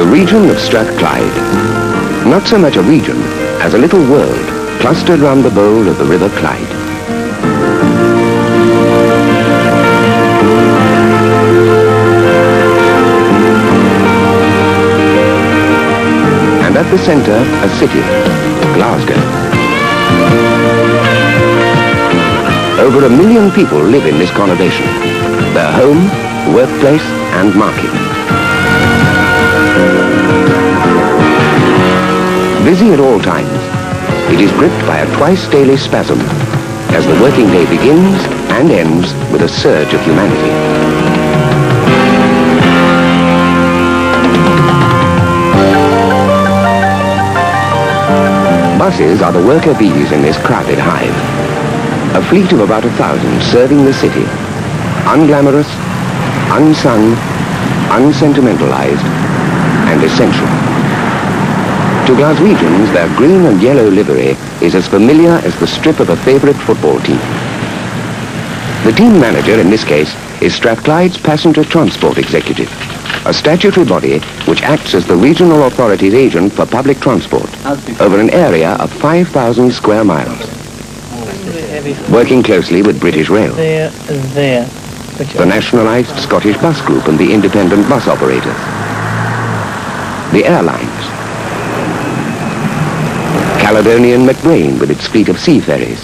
The region of Strathclyde. Not so much a region as a little world clustered round the bowl of the River Clyde. And at the centre, a city, Glasgow. Over 1 million people live in this conurbation, their home, workplace and market. Busy at all times, it is gripped by a twice-daily spasm as the working day begins and ends with a surge of humanity. Buses are the worker bees in this crowded hive. A fleet of about 1,000 serving the city, unglamorous, unsung, unsentimentalized, and essential. To Glaswegians, their green and yellow livery is as familiar as the strip of a favourite football team. The team manager in this case is Strathclyde's Passenger Transport Executive, a statutory body which acts as the regional authority's agent for public transport over an area of 5,000 square miles, working closely with British Rail, the nationalised Scottish Bus Group and the independent bus operators, the airlines, Caledonian McBrain with its fleet of sea ferries,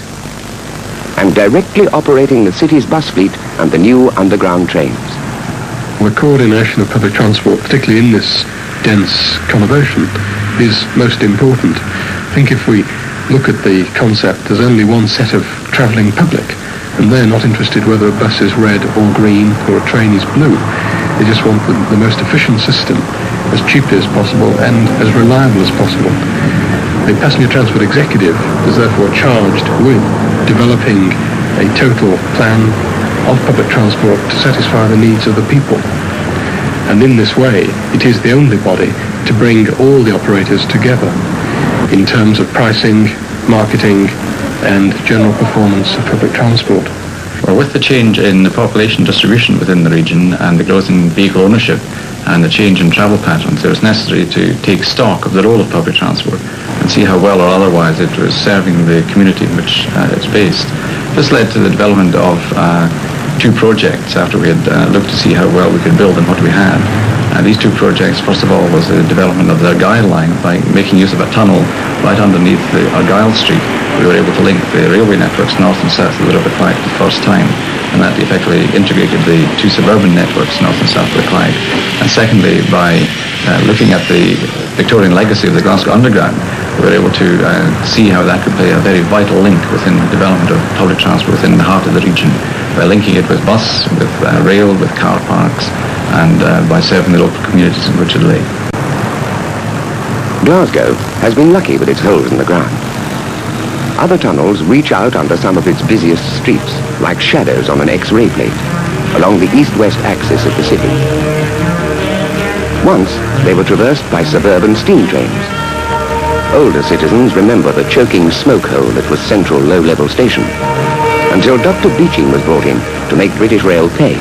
and directly operating the city's bus fleet and the new underground trains. The coordination of public transport, particularly in this dense conurbation, is most important. I think if we look at the concept, there's only one set of travelling public, and they're not interested whether a bus is red or green or a train is blue. They just want the most efficient system, as cheaply as possible and as reliable as possible. The passenger transport executive is therefore charged with developing a total plan of public transport to satisfy the needs of the people. And in this way, it is the only body to bring all the operators together in terms of pricing, marketing, and general performance of public transport. Well, with the change in the population distribution within the region and the growth in vehicle ownership and the change in travel patterns, it was necessary to take stock of the role of public transport and see how well or otherwise it was serving the community in which it's based. This led to the development of two projects after we had looked to see how well we could build on what we had. These two projects, first of all, was the development of the Argyll line. By making use of a tunnel right underneath the Argyll Street, we were able to link the railway networks north and south of the River Clyde for the first time, and that effectively integrated the two suburban networks north and south of the Clyde. And secondly, by looking at the Victorian legacy of the Glasgow Underground, we were able to see how that could play a very vital link within the development of public transport within the heart of the region, by linking it with bus, with rail, with car parks, and by serving the local communities in which it lay. Glasgow has been lucky with its holes in the ground. Other tunnels reach out under some of its busiest streets, like shadows on an X-ray plate, along the east-west axis of the city. Once, they were traversed by suburban steam trains. Older citizens remember the choking smoke hole that was Central Low-Level Station, until Dr. Beeching was brought in to make British Rail pay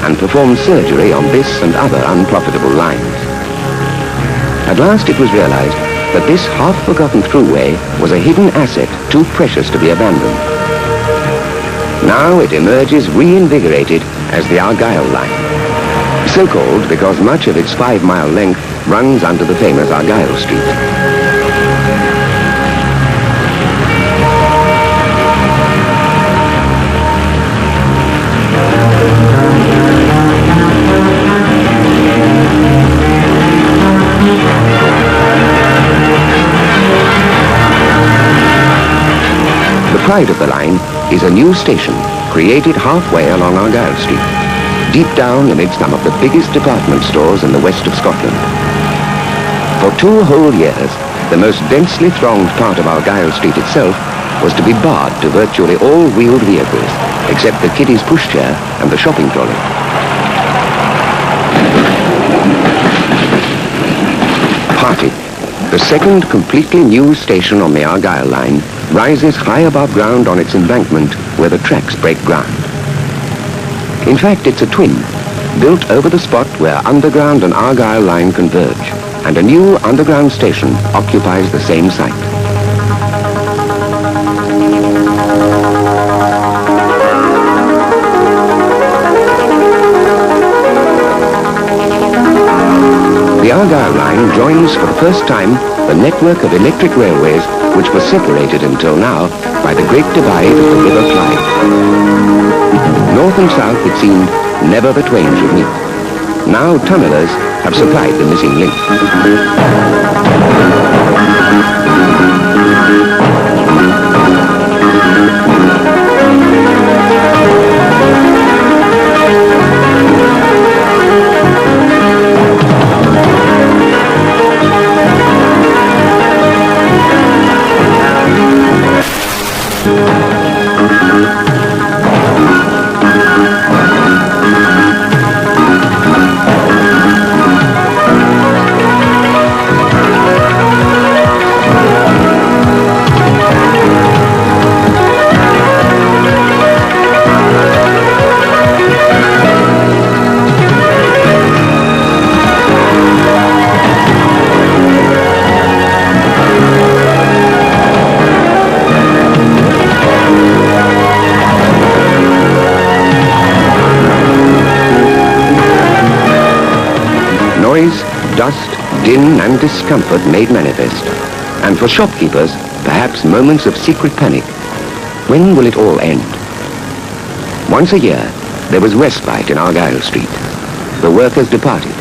and perform surgery on this and other unprofitable lines. At last it was realized that this half-forgotten throughway was a hidden asset too precious to be abandoned. Now it emerges reinvigorated as the Argyll line, so-called because much of its 5-mile length runs under the famous Argyll Street. The pride of the line is a new station created halfway along Argyll Street, deep down amidst some of the biggest department stores in the west of Scotland. For 2 whole years, the most densely thronged part of Argyll Street itself was to be barred to virtually all wheeled vehicles, except the kiddie's pushchair and the shopping trolley. Harty, the second completely new station on the Argyll line, rises high above ground on its embankment where the tracks break ground. In fact, it's a twin, built over the spot where Underground and Argyll line converge, and a new underground station occupies the same site. The Argyle line joins for the first time the network of electric railways which was separated until now by the Great Divide of the River Clyde. North and south, it seemed, never the twain should meet. Now tunnellers have supplied the missing link. Noise, dust, din and discomfort made manifest. And for shopkeepers, perhaps moments of secret panic. When will it all end? Once a year, there was respite in Argyle Street. The workers departed.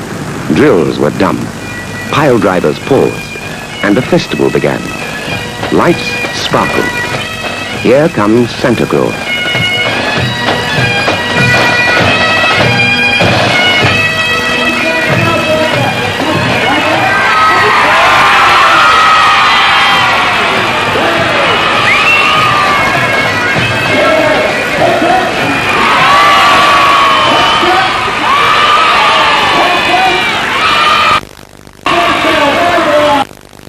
Drills were dumb. Pile drivers paused. And the festival began. Lights sparkled. Here comes Santa Claus.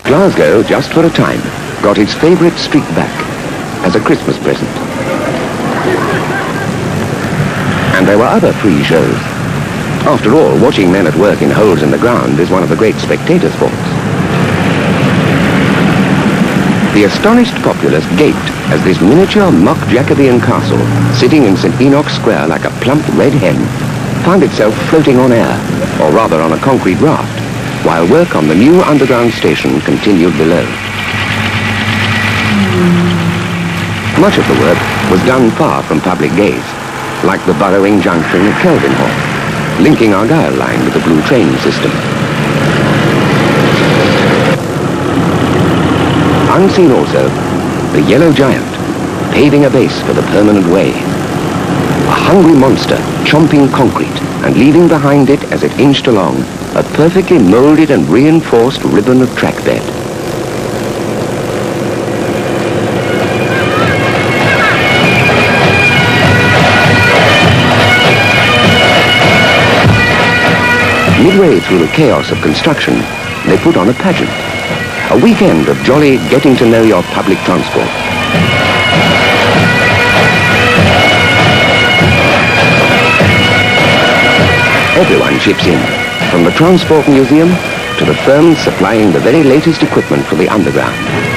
Glasgow, just for a time, got its favourite street back as a Christmas present. And there were other free shows. After all, watching men at work in holes in the ground is one of the great spectator sports. The astonished populace gaped as this miniature mock Jacobean castle, sitting in St. Enoch's Square like a plump red hen, found itself floating on air, or rather on a concrete raft, while work on the new underground station continued below. Much of the work was done far from public gaze, like the burrowing junction at Kelvinhall, linking Argyle line with the Blue train system. Unseen also, the yellow giant, paving a base for the permanent way. A hungry monster chomping concrete and leaving behind it as it inched along a perfectly molded and reinforced ribbon of track bed. Midway through the chaos of construction, they put on a pageant. A weekend of jolly getting to know your public transport. Everyone chips in, from the Transport Museum to the firms supplying the very latest equipment for the underground.